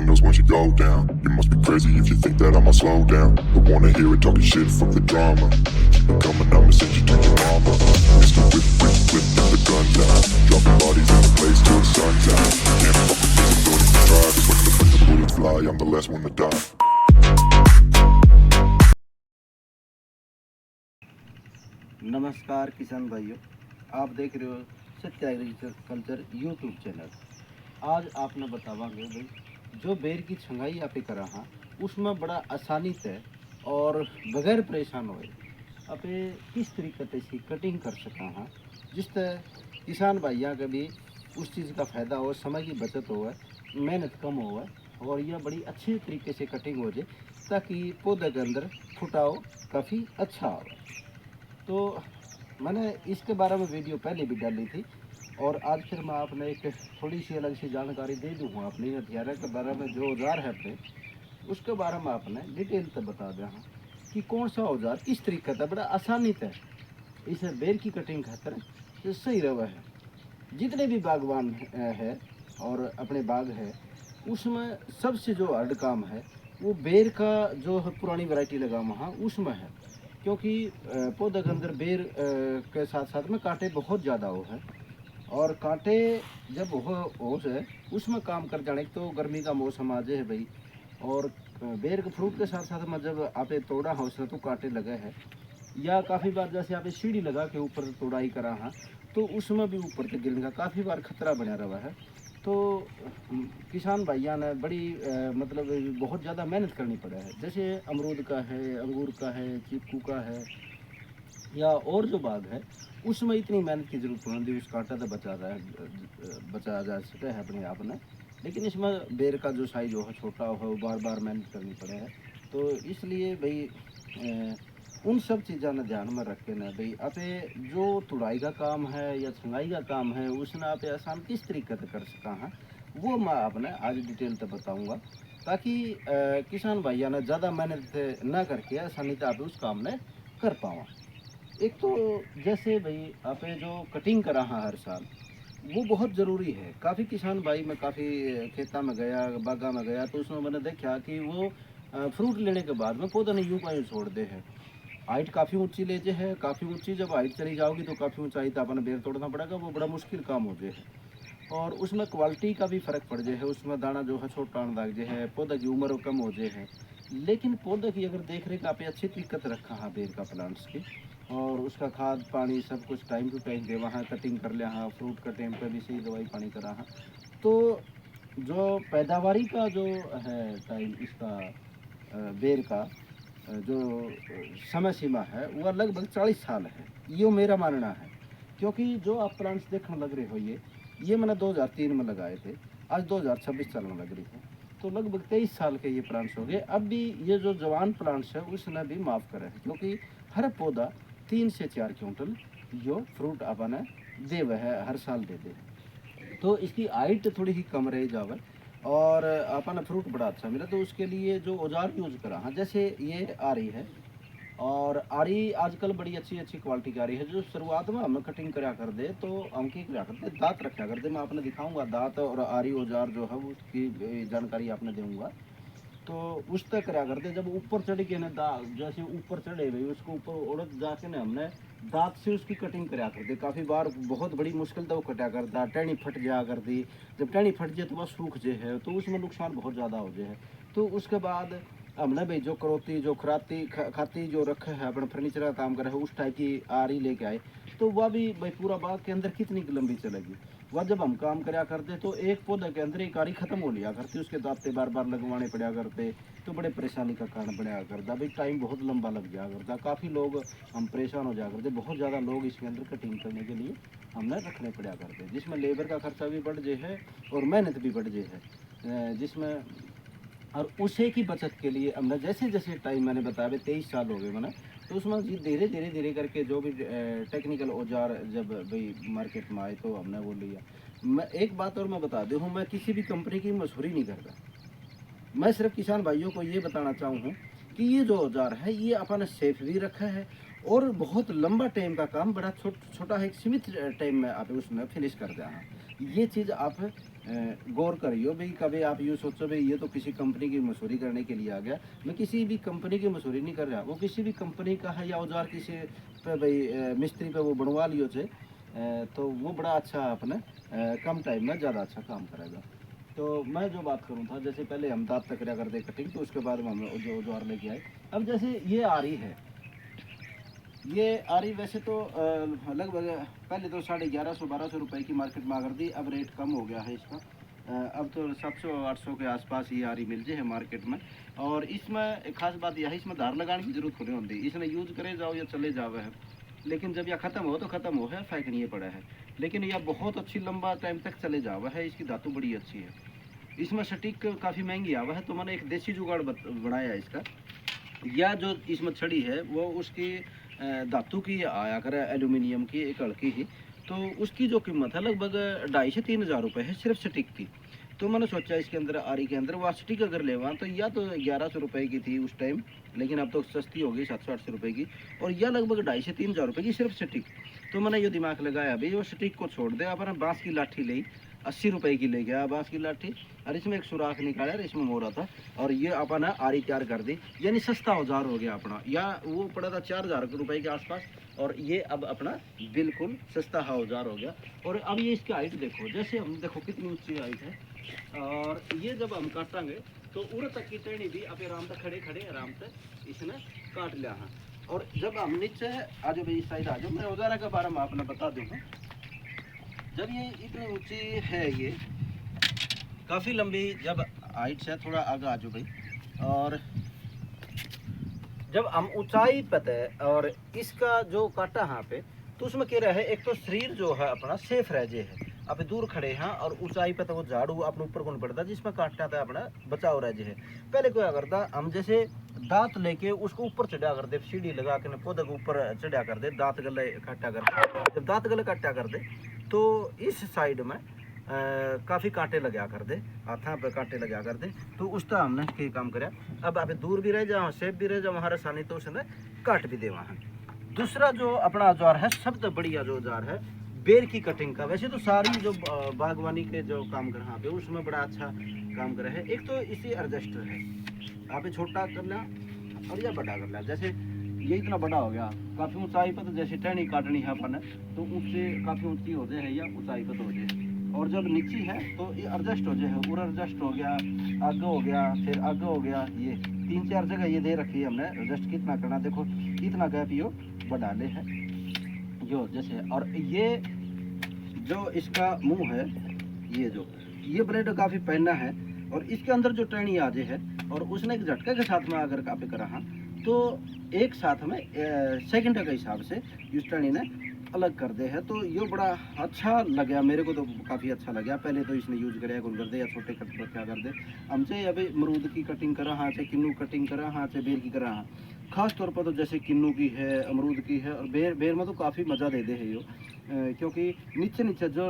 windows once you go down. You must be crazy if you think that I'ma slow down. Don't wanna hear it talking shit, fuck the drama. Keep it coming, I'ma send you to your mama. Mr. Whip, whip, whip, put the guns out. Dropping bodies in the place till the sun's out. Can't fuck with me, so don't even try. 'Cause when the bullets fly, I'm the last one to die. नमस्कार किसान भाइयों, आप देख रहे हो सत्य agriculture YouTube channel. आज आपने बतावांगे भाई जो बेर की छंगाई आप करा हाँ उसमें बड़ा आसानी से और बगैर परेशान होए आप किस तरीके से इसकी कटिंग कर सका हाँ, जिससे किसान भाइयों के भी उस चीज़ का फ़ायदा हो, समय की बचत हो, मेहनत कम हो और यह बड़ी अच्छी तरीके से कटिंग हो जाए ताकि पौधे के अंदर फुटाव काफ़ी अच्छा हो। तो मैंने इसके बारे में वीडियो पहले भी डाली थी और आज फिर मैं आपने एक थोड़ी सी अलग सी जानकारी दे दूँगा अपने हथियारों के बारे में, जो औजार है अपने उसके बारे में आपने डिटेल से बता दें हाँ कि कौन सा औजार किस तरीके का बड़ा आसानी से इस बेर की कटिंग खातर तो सही रहा है। जितने भी बागवान है और अपने बाग है उसमें सबसे जो हार्ड काम है वो बेर का जो है पुरानी वैरायटी लगा वहाँ उसमें है, क्योंकि पौधे के अंदर बेर के साथ साथ में कांटे बहुत ज़्यादा हो है और कांटे जब हो जाए उसमें काम कर जाने तो गर्मी का मौसम आ जाए भाई और बेर के फ्रूट के साथ साथ में जब आप तोड़ा है उसमें तो कांटे लगे हैं या काफ़ी बार जैसे आप सीढ़ी लगा के ऊपर तोड़ाई करा हाँ तो उसमें भी ऊपर से गिरने का काफ़ी बार खतरा बना रहा है। तो किसान भाइयों ने बड़ी मतलब बहुत ज़्यादा मेहनत करनी पड़ा है, जैसे अमरूद का है, अंगूर का है, चीकू का है या और जो बाग है उसमें इतनी मेहनत की जरूरत नहीं, उस कांटा तो बचा जा सके है अपने आप ने, लेकिन इसमें बेर का जो साइज हो छोटा हो वो बार बार मेहनत करनी पड़े है। तो इसलिए भाई उन सब चीज़ों ने ध्यान में रख के ना भाई आपे जो तुड़ाई का काम है या छंगाई का काम है उसने आप आसान किस तरीके से कर सका है वो मैं आपने आज डिटेल से बताऊंगा ताकि किसान भाइयों ने ज़्यादा मेहनत ना करके आसानी से आप उस काम ने कर पावा। एक तो जैसे भाई आपे जो कटिंग करा हाँ हर साल वो बहुत ज़रूरी है। काफ़ी किसान भाई मैं काफ़ी खेता में गया, बागा में गया तो उसमें मैंने देखा कि वो फ्रूट लेने के बाद में पौधा नहीं यूँ का यूँ छोड़ दे है। हाइट काफ़ी ऊंची ले जे है, काफ़ी ऊंची जब हाइट चली जाओगी तो काफ़ी ऊंचाई तो अपने बेर तोड़ना पड़ेगा, वो बड़ा मुश्किल काम हो जाए है और उसमें क्वालिटी का भी फ़र्क पड़ जाए है, उसमें दाना जो है छोटा दाग जे है, पौधे की उम्र कम हो जाए है। लेकिन पौधे की अगर देख रेख आप अच्छी तरीके से रखा हाँ बेर का प्लांट्स की और उसका खाद पानी सब कुछ टाइम टू टाइम दे वहाँ कटिंग कर लिया हाँ, फ्रूट का टाइम पे भी सही दवाई पानी करा हाँ, तो जो पैदावारी का जो है टाइम इसका बेर का जो समय सीमा है वह लगभग 40 साल है, ये मेरा मानना है। क्योंकि जो आप प्लांट्स देखने लग रहे हो ये मैंने 2003 में लगाए थे, आज 2026 साल में लग रही है, तो लगभग 23 साल के ये प्लांट्स हो गए। अब भी ये जो जवान प्लांट्स है उसने भी माफ़ करे है, क्योंकि हर पौधा 3 से 4 क्विंटल जो फ्रूट अपने दे वह है हर साल दे दे, तो इसकी हाइट थोड़ी ही कम रह जावे और अपन फ्रूट बड़ा अच्छा मिला। तो उसके लिए जो औजार यूज करा हाँ जैसे ये आ रही है और आरी आजकल बड़ी अच्छी अच्छी क्वालिटी की आ रही है, जो शुरुआत में हम कटिंग करा कर दे तो हम की क्या करते दांत रखा करते, मैं आपने दिखाऊंगा दांत और आरी औजार जो है उसकी जानकारी आपने दूंगा। तो उस तक करा करते जब ऊपर चढ़ के ना जैसे ऊपर चढ़े भाई उसको ऊपर उड़द जाके ना हमने दांत से उसकी कटिंग करा करते, काफ़ी बार बहुत बड़ी मुश्किल तो वो कटा करता, टहनी फट जा करती, जब टहनी फट जाए तो वह सूख जाए है तो उसमें नुकसान बहुत ज़्यादा हो जाए है। तो उसके बाद हमने भाई जो करोती जो खाती जो रखे है अपने फर्नीचर का काम करे है उस टाइप की आरी लेके आए, तो वह भी भाई पूरा बाग के अंदर कितनी लंबी चलेगी। वह जब हम काम कराया करते तो एक पौधे के अंदर एक आरी खत्म हो लिया करती, उसके दांते बार बार लगवाने पड़ा करते, तो बड़े परेशानी का कारण बनाया करता भाई, टाइम बहुत लंबा लग जाया करता, काफ़ी लोग हम परेशान हो जाया करते, बहुत ज़्यादा लोग इसके अंदर कटिंग करने के लिए हमने रखने पड़ा करते, जिसमें लेबर का खर्चा भी बढ़ जाए है और मेहनत भी बढ़ जाए है, जिसमें और उसे की बचत के लिए हमने जैसे जैसे टाइम मैंने बताया भाई 23 साल हो गए मैंने, तो उसमें धीरे धीरे धीरे करके जो भी टेक्निकल औजार जब भाई मार्केट में आए तो हमने वो लिया। मैं एक बात और मैं बता दूँ, मैं किसी भी कंपनी की मशहूरी नहीं करता, मैं सिर्फ किसान भाइयों को ये बताना चाहूँ कि ये जो औजार है ये अपन सेफ भी रखा है और बहुत लंबा टाइम का काम बड़ा छोटा है, एक सीमित टाइम में आप उसमें फिनिश कर दें। ये चीज़ आप गौर करियो भाई। कभी आप यूँ सोचो भाई ये तो किसी कंपनी की मसूरी करने के लिए आ गया। मैं किसी भी कंपनी की मसूरी नहीं कर रहा, वो किसी भी कंपनी का है या औजार किसी पे भाई मिस्त्री पे वो बनवा लियो से तो वो बड़ा अच्छा अपने कम टाइम में ज़्यादा अच्छा काम करेगा। तो मैं जो बात करूँ था, जैसे पहले हम दांत तक कर दे कटिंग, तो उसके बाद में हम जो औजार लेके आए। अब जैसे ये आ रही है, ये आ रही वैसे तो लगभग पहले तो 1150-1200 रुपए की मार्केट में आकर दी। अब रेट कम हो गया है इसका। अब तो 700-800 के आसपास ये आ रही मिल जाए मार्केट में। और इसमें एक खास बात यह है, इसमें धार लगाने की जरूरत नहीं होती। इसने यूज करे जाओ या चले जाओ है, लेकिन जब यह ख़त्म हो तो ख़त्म हो है, फेंक नहीं पड़ा है। लेकिन यह बहुत अच्छी लंबा टाइम तक चले जावा है, इसकी धातु बड़ी अच्छी है। इसमें सटीक काफ़ी महंगी आवा है, तो मैंने एक देसी जुगाड़ बनाया है इसका। या जो इसमें छड़ी है वो उसकी धातु की आया करे, एल्यूमिनियम की, एक हल्की ही। तो उसकी जो कीमत है लगभग 2,500 से 3,000 रुपये है सिर्फ स्टिक की। तो मैंने सोचा इसके अंदर आरी के अंदर वह स्टिक अगर लेवा तो या तो 1100 रुपये की थी उस टाइम, लेकिन अब तो सस्ती हो गई 700-800 रुपये की। और यह लगभग 2,500 से 3,000 रुपये की सिर्फ स्टिक। तो मैंने ये दिमाग लगाया भाई वो स्टिक को छोड़ दे, अपना बांस की लाठी ली, 80 रुपये की ले गया बांस की लाठी। और इसमें एक सुराख निकाला और इसमें मोरा था, और ये अपन आरी तैयार कर दी। यानी सस्ता औजार हो गया अपना। या वो पड़ा था 4,000 रुपये के आसपास, और ये अब अपना बिल्कुल सस्ता औजार हो गया। और अब ये इसकी हाइट देखो, जैसे हम देखो कितनी ऊंची हाइट है। और ये जब हम काटेंगे तो उड़ तक की टहनी भी अब आराम से खड़े खड़े आराम से इसने काट लिया है। और जब हम नीचे आ जाओ भाई, इस साइड आ जाओ, मैं औजारा के बारे में आपने बता दूँगा। जब ये इतनी ऊंची है, ये काफ़ी लंबी, जब हाइट से थोड़ा आगे आ जाओ भाई, और जब हम ऊंचाई पता है और इसका जो काटा यहाँ पे, तो उसमें क्या रहा है, एक तो शरीर जो है अपना सेफ रह जे है। आप दूर खड़े हैं और ऊंचाई पे तो वो झाड़ू अपने ऊपर कौन पड़ता, जिसमें काटना था अपना बचाव रह जे है। पहले क्या करता, हम जैसे दांत लेके उसको ऊपर चढ़ा कर दे, सीढ़ी लगा के पौधे के ऊपर चढ़ा कर दे, दांत गले काटा कर दे। जब दांत गले काटा कर दे तो इस साइड में काफ़ी कांटे लगा कर दे, हाथा पे कांटे लगा कर दे। तो उसका हमने क्या काम कराया, अब आप दूर भी रह जाओ, सेफ भी रह जाओ, हमारे सानी तो उसने काट भी दे वहाँ। दूसरा जो अपना औजार है, सबसे बढ़िया जो औजार है बेर की कटिंग का। वैसे तो सारी जो बागवानी के जो काम कर रहा है उसमें बड़ा अच्छा काम कर रहा है। एक तो इसी एडजस्टर है, आप छोटा कर लिया और या बड़ा कर लिया। जैसे ये इतना बड़ा हो गया, काफ़ी ऊंचाई पर तो जैसे टहनी काटनी है अपन, तो ऊँचे काफ़ी ऊंची हो जाए है या ऊंचाई पर तो हो जाए। और जब नीची है तो ये एडजस्ट हो जाए, पूरा एडजस्ट हो गया, आगे हो गया, फिर आगे हो गया। ये 3-4 जगह ये दे रखी है हमने, एडजस्ट कितना करना देखो, इतना गैप यो बढ़ा ले है जो जैसे। और ये जो इसका मुंह है, ये ब्लेड काफ़ी पहना है, और इसके अंदर जो टहनी आजे है, और उसने एक झटके के साथ में अगर कापे करा तो एक साथ में सेकंड के हिसाब से इस टहनी ने अलग कर दे है। तो ये बड़ा अच्छा लगा मेरे को, तो काफ़ी अच्छा लगा। पहले तो इसने यूज कराया कौन कर दे या छोटे कट पर क्या कर दे, हमसे अभी अमरूद की कटिंग करा हाँ से, किन्नू कटिंग करा हाँ से, बेर की करा हाँ। खास तौर पर तो जैसे किन्नू की है, अमरूद की है, और बेर में तो काफ़ी मज़ा दे दे है यो। क्योंकि नीचे नीचे जो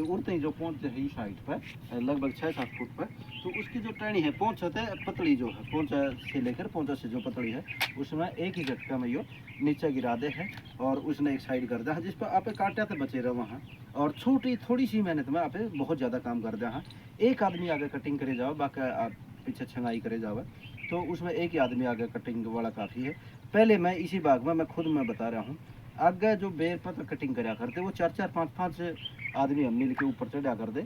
उड़ते ही जो पहुँचते हैं इस हाइट पर लगभग 6-7 फुट पर, तो उसकी जो टहनी है पहुँच होते है पतली, जो है पहुँच से लेकर पहुँच से जो पतली है, उसमें एक ही झटका में यो नीचे गिरा दे है, और उसने एक साइड कर दिया जिस पर आप काटे तो बचे रहे वहाँ। और छोटी थोड़ी सी मेहनत में आप बहुत ज़्यादा काम कर दिया। हाँ, एक आदमी आगे कटिंग करे जाओ, बाकी आप पीछे छंगाई करे जाओ, तो उसमें एक ही आदमी आगे कटिंग वाला काफ़ी है। पहले मैं इसी बाग में मैं खुद मैं बता रहा हूँ, आगे जो बेर पर कटिंग करा करते वो 4-4, 5-5 आदमी हम मिल के ऊपर चढ़ा कर दे,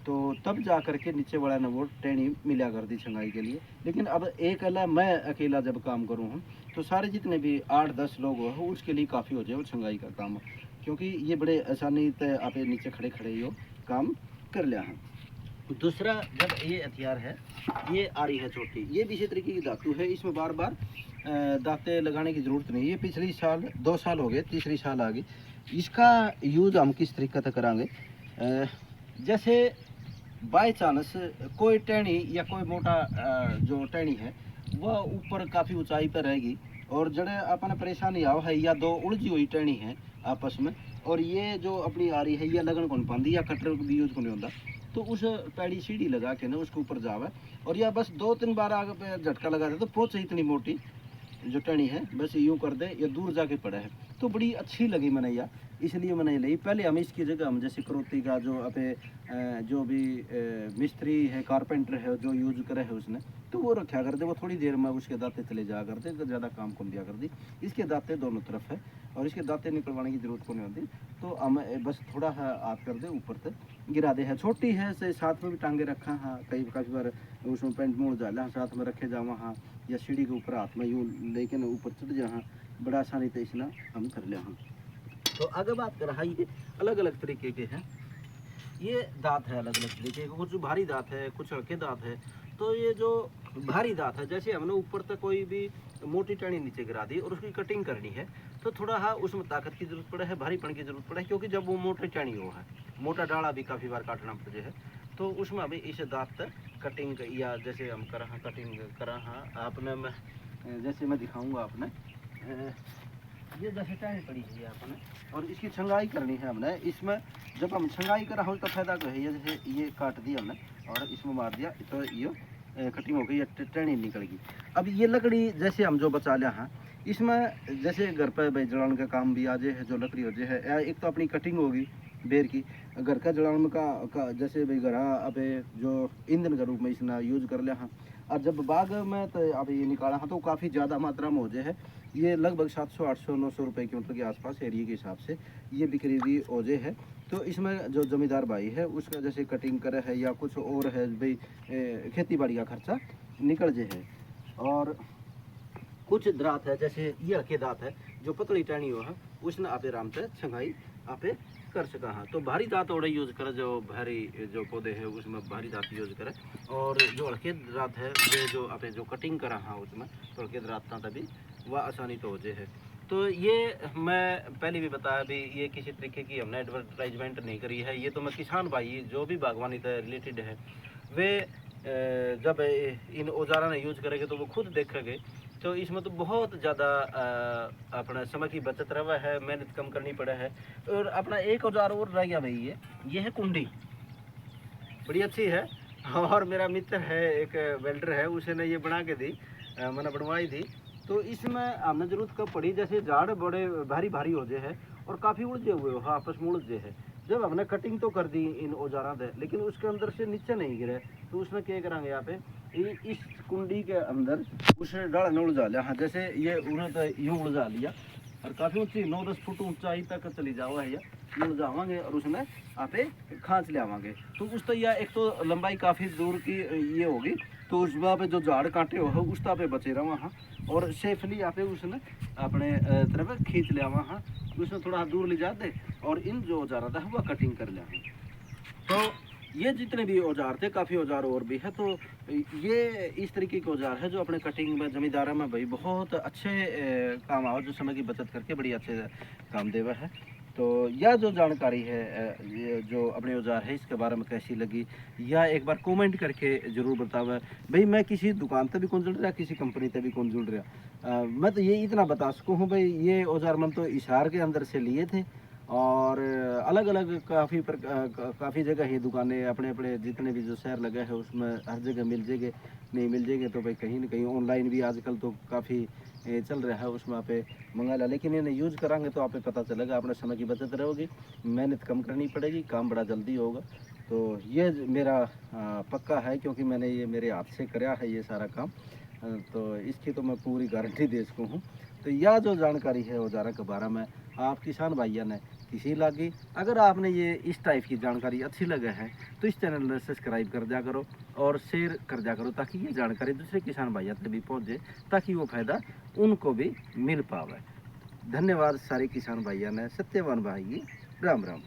तो तब जा कर के नीचे वाला ने वो टेढ़ी मिला कर दी छंगाई के लिए। लेकिन अब एक अला मैं अकेला जब काम करूँ हूँ, तो सारे जितने भी 8-10 लोग हो उसके लिए काफ़ी हो जाए वो छंगाई का काम, क्योंकि ये बड़े आसानी से आप नीचे खड़े खड़े ही हो काम कर लिया है। दूसरा, जब ये हथियार है, ये आरी है छोटी, ये भी इसी तरीके की धातु है, इसमें बार बार दांते लगाने की ज़रूरत नहीं। ये पिछली साल 2 साल हो गए, तीसरी साल आ गई। इसका यूज़ हम किस तरीके से कराएंगे, जैसे बाई चांस कोई टहनी या कोई मोटा जो टहनी है वह ऊपर काफ़ी ऊंचाई पर रहेगी, और जड़े अपने परेशानी आओ है या 2 उलझी हुई टहनी है आपस में, और ये जो अपनी आ रही है या लगन कौन पाती या कटर भी यूज को नहीं होता, तो उस पैड़ी सीढ़ी लगा के ना उसके ऊपर जावे, और या बस 2-3 बार आगे पे झटका लगा दे तो पहुँच इतनी मोटी जो टहनी है बस यूँ कर दे या दूर जाके पड़ा है। तो बड़ी अच्छी लगी मैंने यार, इसलिए मैंने ली। पहले हम इसकी जगह हम जैसे करोती का जो अपे जो भी मिस्त्री है, कारपेंटर है, जो यूज करे है उसने, तो वो रखा करते, वो थोड़ी देर में उसके दांते चले जाया करते, तो ज़्यादा काम कम दिया करती। इसके दांते दोनों तरफ है और इसके दांते निकलवाने की जरूरत को नहीं होती। तो हम बस थोड़ा है हाथ कर दे ऊपर तक गिरा दे है। छोटी है से साथ में भी टांगे रखा हाँ, कई काफ़ी बार उसमें पेंट मोड़ जाला साथ में रखे जावा हाँ, या सीढ़ी के ऊपर हाथ में यूँ लेकिन ऊपर चढ़ जा हाँ, बड़ा आसानी से इसना हम कर लिया हाँ। तो आगे बात कर रहा ये अलग अलग तरीके के हैं, ये दांत है अलग अलग तरीके के, कुछ भारी दांत है, कुछ हल्के दांत है। तो ये जो भारी दांत है, जैसे हमने ऊपर तक कोई भी मोटी टहनी नीचे गिरा दी और उसकी कटिंग करनी है, तो थोड़ा हाँ उसमें ताकत की जरूरत पड़े है, भारीपन की जरूरत पड़े है, क्योंकि जब वो मोटी टहनी हो है, मोटा डाला भी काफ़ी बार काटना पड़े है, तो उसमें अभी इस दांत तक कटिंग या जैसे हम करा हाँ कटिंग करा हाँ आपने मैं जैसे मैं दिखाऊंगा आपने ये जैसे टहनी पड़ी है आपने और इसकी छंगाई करनी है हमने। इसमें जब हम छंगाई करा हो तो फायदा तो है, ये जैसे ये काट दिया हमने और इसमें मार दिया तो ये कटिंग हो गई, ये टहनी निकल गई। अब ये लकड़ी जैसे हम जो बचा लिया हाँ, इसमें जैसे घर पर भाई जलाने का काम भी आ जाए है, जो लकड़ी हो जाए है, एक तो अपनी कटिंग होगी बेर की, घर का जलाने का जैसे भाई घर अब जो ईंधन के रूप में इसना यूज कर लिया हाँ। और जब बाग में तो अब ये निकाला हाँ तो काफ़ी ज़्यादा मात्रा में हो जाए है, ये लगभग 700 800 900 रुपये क्विंटल के आसपास एरिया के हिसाब से ये बिक्री हुई ओजे है। तो इसमें जो जमींदार भाई है उसका जैसे कटिंग करे है या कुछ और है भाई खेती बाड़ी का खर्चा निकल जाए है। और कुछ दांत है जैसे ये हल्के दांत है जो पतली टहनी हो है, उसने आपे आराम से छंगाई आपे कर सका हाँ। तो भारी दांत और यूज़ करे, जो भारी जो पौधे है उसमें भारी दांत यूज़ करे, और जो हल्के दांत है वे जो आपे जो कटिंग करा हाँ उसमें तो हल्के दांत तभी वह आसानी तो हो जाए है। तो ये मैं पहले भी बताया भी, ये किसी तरीके की हमने एडवर्टाइजमेंट नहीं करी है, ये तो मैं किसान भाई जो भी बागवानी से रिलेटेड है वे जब इन औजारा ने यूज करेंगे तो वो खुद देखेंगे। तो इसमें तो बहुत ज़्यादा अपना समय की बचत रहा है, मेहनत कम करनी पड़ा है। और अपना एक औजार और रह गया भाई, ये है कुंडी, बड़ी अच्छी है। और मेरा मित्र है एक वेल्डर है, उसने ये बना के दी, मैंने बनवाई थी। तो इसमें हमने जरूरत कब पड़ी, जैसे झाड़ बड़े भारी भारी हो जाए है और काफ़ी उलझे हुए हो आपस में उलझे है, जब हमने कटिंग तो कर दी इन औजारा से लेकिन उसके अंदर से नीचे नहीं गिरे, तो उसमें क्या करेंगे यहाँ पे इस कुंडी के अंदर उसे डाल ने उलझा लिया हाँ। जैसे ये उन्हें तो यूँ उलझा लिया और काफ़ी ऊँची 9-10 फुट ऊंचाई तक चली जाओ है, ये उलझावांगे और उसमें आप खाँच ले आवांगे। तो उस तो यह एक तो लंबाई काफ़ी दूर की ये होगी, तो उस पे जो झाड़ काटे हो उस पे बचे रहा वहाँ, और सेफली आप उसने अपने तरफ खींच लिया वहाँ, उसमें थोड़ा दूर ले जाते और इन जो औजार था वह कटिंग कर लिया। तो ये जितने भी औजार थे, काफ़ी औजार और भी है। तो ये इस तरीके के औजार है जो अपने कटिंग में जमींदारा में भाई बहुत अच्छे काम आओ, जो समय की बचत करके बड़ी अच्छे काम देवा है। तो यह जो जानकारी है ये जो अपने औजार है इसके बारे में कैसी लगी, या एक बार कमेंट करके ज़रूर बतावे भाई। मैं किसी दुकान से भी कौन जुड़ रहा, किसी कंपनी से भी कौन जुड़ रहा, मैं तो ये इतना बता सकूँ हूँ भाई, ये औजार मन तो इशार के अंदर से लिए थे और अलग अलग काफ़ी जगह ये दुकानें अपने अपने जितने भी जो शहर लगे हैं उसमें हर जगह मिल जाएंगे, नहीं मिल जाएंगे तो भाई कहीं ना कहीं ऑनलाइन भी आजकल तो काफ़ी चल रहा है, उसमें आप मंगा ला। लेकिन इन्हें यूज़ कराएंगे तो आप पता चलेगा, अपने समय की बचत रहेगी, मेहनत कम करनी पड़ेगी, काम बड़ा जल्दी होगा। तो ये मेरा पक्का है, क्योंकि मैंने ये मेरे हाथ से कराया है ये सारा काम, तो इसकी तो मैं पूरी गारंटी दे सकूँ हूँ। तो यह जो जानकारी है औजारा के बारे में आप किसान भाइयों ने किसी लगी, अगर आपने ये इस टाइप की जानकारी अच्छी लगे है तो इस चैनल में सब्सक्राइब कर दिया करो और शेयर कर दिया करो, ताकि ये जानकारी दूसरे किसान भाइयों तक भी पहुँचे, ताकि वो फायदा उनको भी मिल पावे। धन्यवाद सारे किसान भाइयों ने, सत्यवान भाई, राम राम।